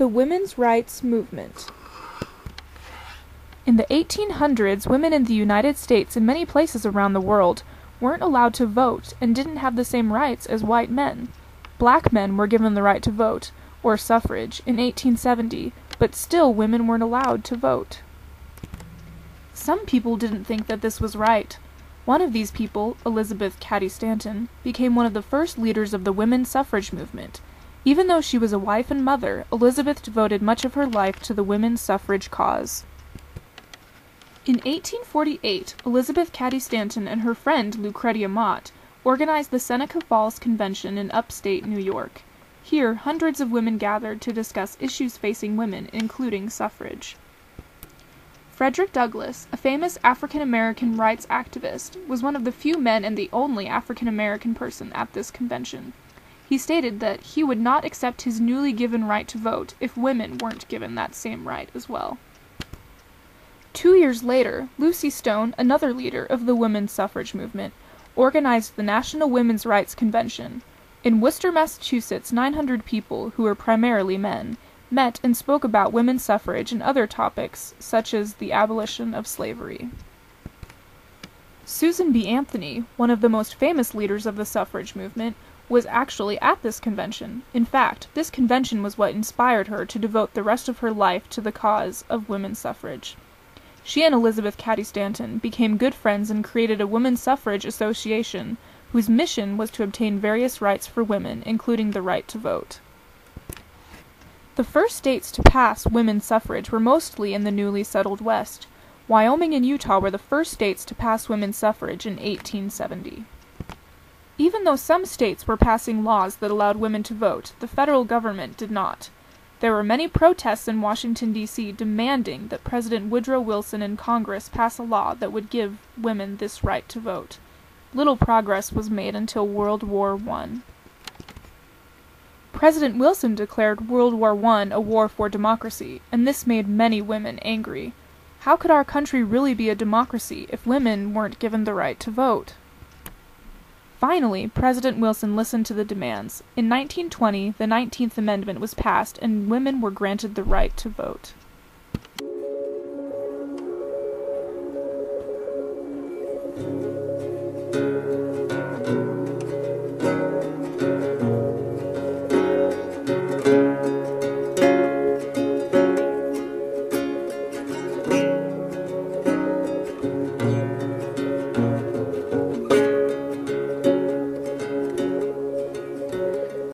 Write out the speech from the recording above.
The women's rights movement. In the 1800s, women in the United States and many places around the world weren't allowed to vote and didn't have the same rights as white men. Black men were given the right to vote, or suffrage, in 1870, but still women weren't allowed to vote. Some people didn't think that this was right. One of these people, Elizabeth Cady Stanton, became one of the first leaders of the women's suffrage movement. Even though she was a wife and mother, Elizabeth devoted much of her life to the women's suffrage cause. In 1848, Elizabeth Cady Stanton and her friend Lucretia Mott organized the Seneca Falls Convention in upstate New York. Here, hundreds of women gathered to discuss issues facing women, including suffrage. Frederick Douglass, a famous African-American rights activist, was one of the few men and the only African-American person at this convention. He stated that he would not accept his newly given right to vote if women weren't given that same right as well. 2 years later, Lucy Stone, another leader of the women's suffrage movement, organized the National Women's Rights Convention. In Worcester, Massachusetts, 900 people, who were primarily men, met and spoke about women's suffrage and other topics, such as the abolition of slavery. Susan B. Anthony, one of the most famous leaders of the suffrage movement, was actually at this convention. In fact, this convention was what inspired her to devote the rest of her life to the cause of women's suffrage. She and Elizabeth Cady Stanton became good friends and created a women's suffrage association, whose mission was to obtain various rights for women, including the right to vote. The first states to pass women's suffrage were mostly in the newly settled West. Wyoming and Utah were the first states to pass women's suffrage in 1870. Even though some states were passing laws that allowed women to vote, the federal government did not. There were many protests in Washington, D.C. demanding that President Woodrow Wilson and Congress pass a law that would give women this right to vote. Little progress was made until World War I. President Wilson declared World War I a war for democracy, and this made many women angry. How could our country really be a democracy if women weren't given the right to vote? Finally, President Wilson listened to the demands. In 1920, the 19th Amendment was passed and women were granted the right to vote.